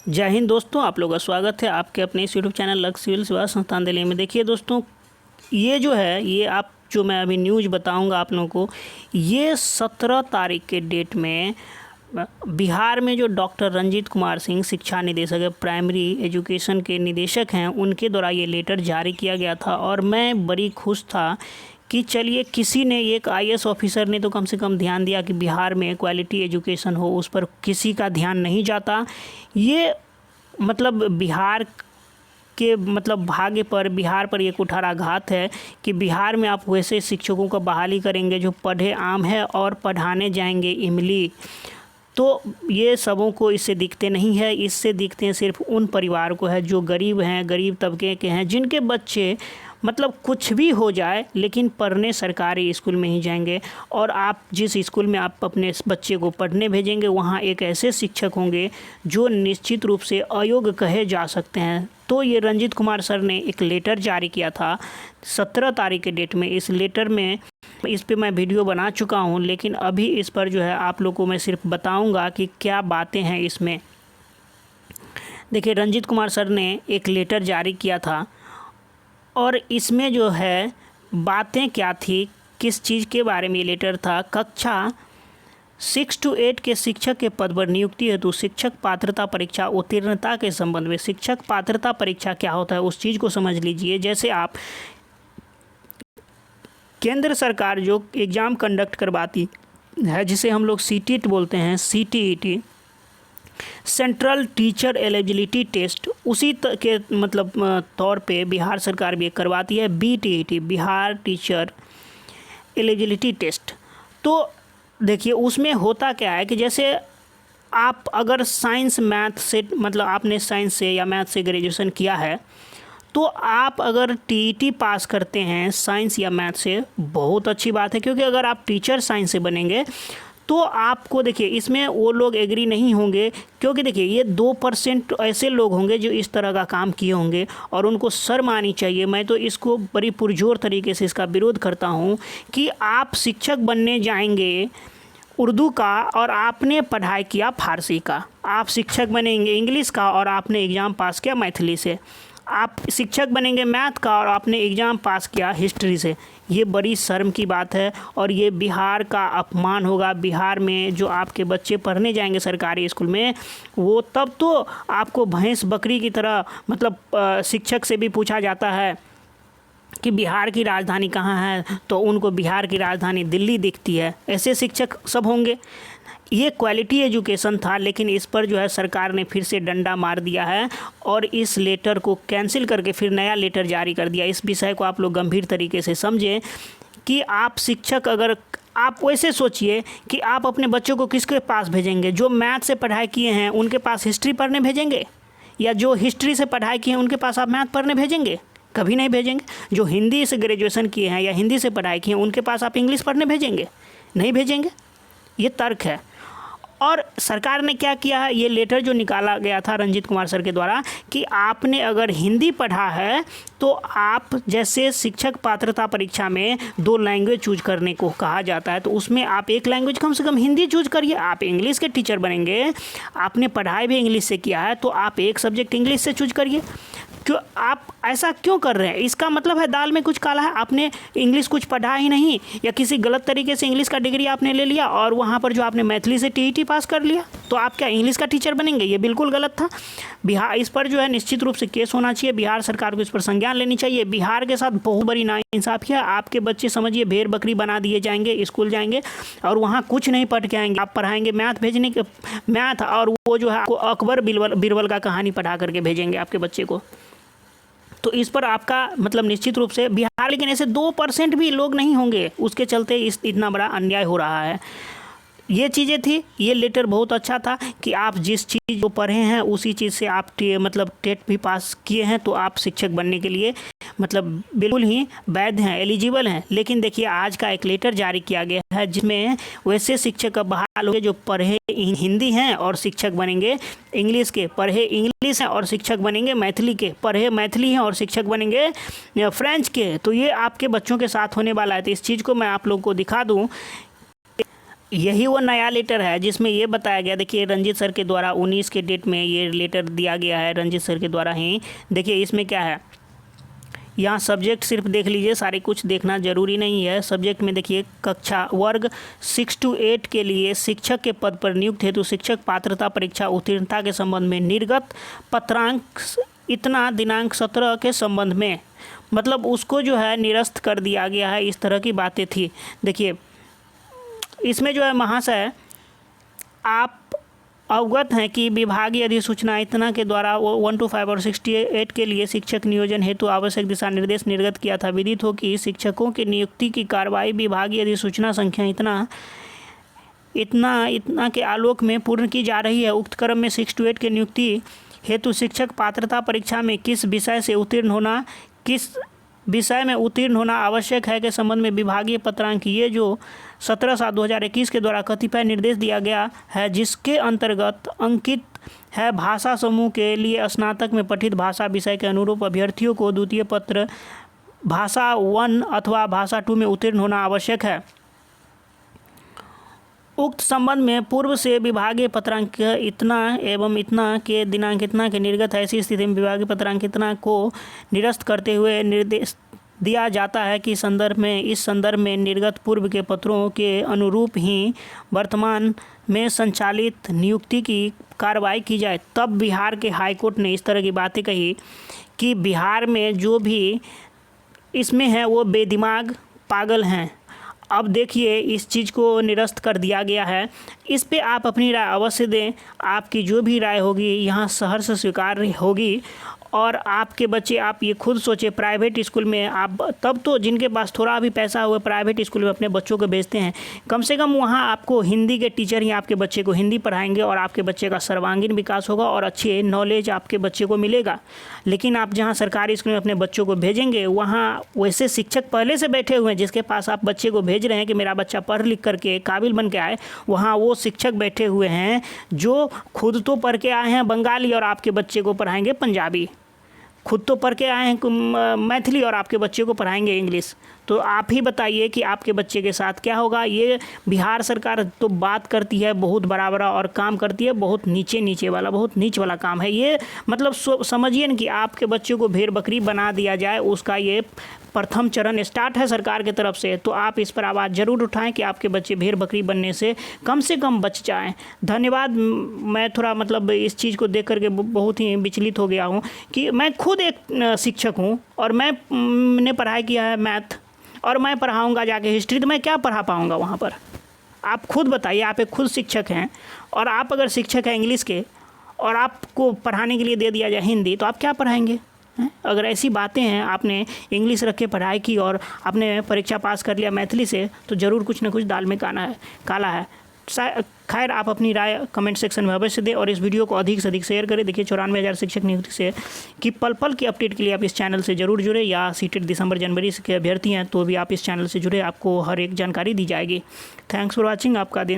जय हिंद दोस्तों, आप लोगों का स्वागत है आपके अपने इस यूट्यूब चैनल लक्ष्य सिविल सेवा संस्थान दिल्ली में। देखिए दोस्तों, ये जो है ये आप जो मैं अभी न्यूज़ बताऊंगा आप लोगों को, ये 17 तारीख के डेट में बिहार में जो डॉक्टर रंजीत कुमार सिंह शिक्षा निदेशक है, प्राइमरी एजुकेशन के निदेशक हैं, उनके द्वारा ये लेटर जारी किया गया था। और मैं बड़ी खुश था कि चलिए किसी ने, एक आईएएस ऑफिसर ने तो कम से कम ध्यान दिया कि बिहार में क्वालिटी एजुकेशन हो, उस पर किसी का ध्यान नहीं जाता। ये मतलब बिहार के भाग्य पर, बिहार पर ये कुठाराघात है कि बिहार में आप वैसे शिक्षकों का बहाली करेंगे जो पढ़े आम है और पढ़ाने जाएंगे इमली। तो ये सबों को इससे दिखते नहीं है, इससे दिखते हैं सिर्फ उन परिवार को है जो गरीब हैं, गरीब तबके के हैं, जिनके बच्चे कुछ भी हो जाए लेकिन पढ़ने सरकारी स्कूल में ही जाएंगे। और आप जिस स्कूल में आप अपने बच्चे को पढ़ने भेजेंगे, वहाँ एक ऐसे शिक्षक होंगे जो निश्चित रूप से अयोग्य कहे जा सकते हैं। तो ये रंजीत कुमार सर ने एक लेटर जारी किया था 17 तारीख के डेट में। इस लेटर में इस पे मैं वीडियो बना चुका हूँ, लेकिन अभी इस पर जो है आप लोगों को मैं सिर्फ बताऊँगा कि क्या बातें हैं इसमें। देखिए, रंजीत कुमार सर ने एक लेटर जारी किया था और इसमें जो है बातें क्या थी, किस चीज़ के बारे में ये लेटर था। कक्षा 6 to 8 के शिक्षक के पद पर नियुक्ति हेतु शिक्षक पात्रता परीक्षा उत्तीर्णता के संबंध में। शिक्षक पात्रता परीक्षा क्या होता है उस चीज़ को समझ लीजिए। जैसे आप केंद्र सरकार जो एग्ज़ाम कंडक्ट करवाती है, जिसे हम लोग सीटीईटी बोलते हैं, CTET, central teacher eligibility test, उसी के तौर पे बिहार सरकार भी करवाती है BTET, Bihar teacher eligibility test. तो देखिए उसमें होता क्या है कि जैसे आप अगर साइंस मैथ से आपने साइंस से या मैथ से ग्रेजुएशन किया है, तो आप अगर टीईटी पास करते हैं साइंस या मैथ से, बहुत अच्छी बात है, क्योंकि अगर आप टीचर साइंस से बनेंगे तो आपको, देखिए इसमें वो लोग एग्री नहीं होंगे, क्योंकि देखिए ये 2% ऐसे लोग होंगे जो इस तरह का काम किए होंगे और उनको शर्म आनी चाहिए। मैं तो इसको बड़ी पुरजोर तरीके से इसका विरोध करता हूँ कि आप शिक्षक बनने जाएंगे उर्दू का और आपने पढ़ाई किया फारसी का, आप शिक्षक बनेंगे इंग्लिश का और आपने एग्ज़ाम पास किया मैथिली से, आप शिक्षक बनेंगे मैथ का और आपने एग्ज़ाम पास किया हिस्ट्री से। ये बड़ी शर्म की बात है और ये बिहार का अपमान होगा। बिहार में जो आपके बच्चे पढ़ने जाएंगे सरकारी स्कूल में, वो तब तो आपको भैंस बकरी की तरह शिक्षक से भी पूछा जाता है कि बिहार की राजधानी कहाँ है, तो उनको बिहार की राजधानी दिल्ली दिखती है। ऐसे शिक्षक सब होंगे। ये क्वालिटी एजुकेशन था, लेकिन इस पर जो है सरकार ने फिर से डंडा मार दिया है और इस लेटर को कैंसिल करके फिर नया लेटर जारी कर दिया। इस विषय को आप लोग गंभीर तरीके से समझें कि आप शिक्षक, अगर आप वैसे सोचिए कि आप अपने बच्चों को किसके पास भेजेंगे। जो मैथ से पढ़ाई किए हैं उनके पास हिस्ट्री पढ़ने भेजेंगे, या जो हिस्ट्री से पढ़ाई किए हैं उनके पास आप मैथ पढ़ने भेजेंगे? कभी नहीं भेजेंगे। जो हिंदी से ग्रेजुएशन किए हैं या हिंदी से पढ़ाई किए हैं उनके पास आप इंग्लिश पढ़ने भेजेंगे? नहीं भेजेंगे। ये तर्क है। और सरकार ने क्या किया है, ये लेटर जो निकाला गया था रंजीत कुमार सर के द्वारा कि आपने अगर हिंदी पढ़ा है तो आप, जैसे शिक्षक पात्रता परीक्षा में 2 लैंग्वेज चूज करने को कहा जाता है, तो उसमें आप एक लैंग्वेज कम से कम हिंदी चूज करिए। आप इंग्लिश के टीचर बनेंगे, आपने पढ़ाई भी इंग्लिश से किया है, तो आप एक सब्जेक्ट इंग्लिश से चूज करिए। क्यों आप ऐसा क्यों कर रहे हैं? इसका मतलब है दाल में कुछ काला है। आपने इंग्लिश कुछ पढ़ा ही नहीं, या किसी गलत तरीके से इंग्लिश का डिग्री आपने ले लिया और वहाँ पर जो आपने मैथिली से टीईटी पास कर लिया, तो आप क्या इंग्लिश का टीचर बनेंगे? ये बिल्कुल गलत था। बिहार इस पर जो है निश्चित रूप से केस होना चाहिए। बिहार सरकार को इस पर संज्ञान लेनी चाहिए। बिहार के साथ बहुत बड़ी नाइंसाफ़ी है। आपके बच्चे समझिए भेड़ बकरी बना दिए जाएंगे, स्कूल जाएंगे और वहाँ कुछ नहीं पढ़ के आएंगे। आप पढ़ाएंगे मैथ और वो जो है आपको अकबर बीरबल का कहानी पढ़ा करके भेजेंगे आपके बच्चे को। तो इस पर आपका निश्चित रूप से बिहार, लेकिन ऐसे 2% भी लोग नहीं होंगे, उसके चलते इतना बड़ा अन्याय हो रहा है। ये चीज़ें थी। ये लेटर बहुत अच्छा था कि आप जिस चीज़ को पढ़े हैं उसी चीज़ से आप टेट भी पास किए हैं, तो आप शिक्षक बनने के लिए बिल्कुल ही वैध हैं, एलिजिबल हैं। लेकिन देखिए आज का एक लेटर जारी किया गया है जिसमें वैसे शिक्षक का बहाल होंगे जो पढ़े हिंदी हैं और शिक्षक बनेंगे इंग्लिश के, पढ़े इंग्लिश हैं और शिक्षक बनेंगे मैथिली के, पढ़े मैथिली हैं और शिक्षक बनेंगे फ्रेंच के। तो ये आपके बच्चों के साथ होने वाला है। तो इस चीज़ को मैं आप लोगों को दिखा दूँ। यही वो नया लेटर है जिसमें ये बताया गया, देखिए रंजीत सर के द्वारा 19 के डेट में ये लेटर दिया गया है, रंजीत सर के द्वारा ही। देखिए इसमें क्या है, यहाँ सब्जेक्ट सिर्फ देख लीजिए, सारे कुछ देखना जरूरी नहीं है। सब्जेक्ट में देखिए कक्षा वर्ग 6 to 8 के लिए शिक्षक के पद पर नियुक्त हेतु शिक्षक पात्रता परीक्षा उत्तीर्णता के संबंध में निर्गत पत्रांक इतना दिनांक 17 के संबंध में, मतलब उसको जो है निरस्त कर दिया गया है, इस तरह की बातें थी। देखिए इसमें जो है महाशय आप अवगत हैं कि विभागीय अधिसूचना इतना के द्वारा 1 to 5 और 68 के लिए शिक्षक नियोजन हेतु आवश्यक दिशा निर्देश निर्गत किया था। विदित हो कि शिक्षकों की नियुक्ति की कार्रवाई विभागीय अधिसूचना संख्या इतना के आलोक में पूर्ण की जा रही है। उक्त क्रम में 6 to 8 के नियुक्ति हेतु शिक्षक पात्रता परीक्षा में किस विषय में उत्तीर्ण होना आवश्यक है के संबंध में विभागीय पत्रांक ये जो 17/7/2021 के द्वारा कतिपय निर्देश दिया गया है, जिसके अंतर्गत अंकित है भाषा समूह के लिए स्नातक में पठित भाषा विषय के अनुरूप अभ्यर्थियों को द्वितीय पत्र भाषा 1 अथवा भाषा 2 में उत्तीर्ण होना आवश्यक है। उक्त संबंध में पूर्व से विभागीय पत्रांक इतना एवं इतना के दिनांक इतना के निर्गत है। ऐसी स्थिति में विभागीय पत्रांक इतना को निरस्त करते हुए निर्देश दिया जाता है कि इस संदर्भ में निर्गत पूर्व के पत्रों के अनुरूप ही वर्तमान में संचालित नियुक्ति की कार्रवाई की जाए। तब बिहार के हाईकोर्ट ने इस तरह की बातें कही कि बिहार में जो भी इसमें है वो बेदिमाग पागल हैं। अब देखिए इस चीज़ को निरस्त कर दिया गया है। इस पे आप अपनी राय अवश्य दें। आपकी जो भी राय होगी यहाँ सहर्ष स्वीकार होगी। और आपके बच्चे, आप ये खुद सोचें, प्राइवेट स्कूल में आप तब तो जिनके पास थोड़ा भी पैसा हुआ प्राइवेट स्कूल में अपने बच्चों को भेजते हैं, कम से कम वहाँ आपको हिंदी के टीचर ही आपके बच्चे को हिंदी पढ़ाएंगे और आपके बच्चे का सर्वांगीण विकास होगा और अच्छे नॉलेज आपके बच्चे को मिलेगा। लेकिन आप जहाँ सरकारी स्कूल में अपने बच्चों को भेजेंगे वहाँ वैसे शिक्षक पहले से बैठे हुए हैं जिसके पास आप बच्चे को भेज रहे हैं कि मेरा बच्चा पढ़ लिख करके काबिल बन के आए, वहाँ वो शिक्षक बैठे हुए हैं जो खुद तो पढ़ के आए हैं बंगाली और आपके बच्चे को पढ़ाएंगे पंजाबी, खुद तो पढ़ के आए हैं मैथिली और आपके बच्चे को पढ़ाएंगे इंग्लिश। तो आप ही बताइए कि आपके बच्चे के साथ क्या होगा। ये बिहार सरकार तो बात करती है बहुत बड़ा बड़ा और काम करती है बहुत नीचे वाला, बहुत नीच वाला काम है ये। मतलब समझिए न कि आपके बच्चे को भेड़ बकरी बना दिया जाए, उसका ये प्रथम चरण स्टार्ट है सरकार की तरफ से। तो आप इस पर आवाज़ ज़रूर उठाएं कि आपके बच्चे भेड़ बकरी बनने से कम बच जाएं। धन्यवाद। मैं थोड़ा मतलब इस चीज़ को देख करके बहुत ही विचलित हो गया हूँ कि मैं खुद एक शिक्षक हूँ और मैंने पढ़ाई किया है मैथ और मैं पढ़ाऊँगा जाके हिस्ट्री, तो मैं क्या पढ़ा पाऊँगा वहाँ पर। आप खुद बताइए, आप एक खुद शिक्षक हैं और आप अगर शिक्षक हैं इंग्लिश के और आपको पढ़ाने के लिए दे दिया जाए हिंदी, तो आप क्या पढ़ाएंगे। अगर ऐसी बातें हैं, आपने इंग्लिश रख के पढ़ाई की और आपने परीक्षा पास कर लिया मैथिली से, तो ज़रूर कुछ ना कुछ दाल में काला है। खैर, आप अपनी राय कमेंट सेक्शन में अवश्य दें और इस वीडियो को अधिक से अधिक शेयर करें। देखिए 94,000 शिक्षक नियुक्ति से कि पल की अपडेट के लिए आप इस चैनल से ज़रूर जुड़े, या सीटेट दिसंबर जनवरी के अभ्यर्थी हैं तो भी आप इस चैनल से जुड़े, आपको हर एक जानकारी दी जाएगी। Thanks for watching. आपका दिन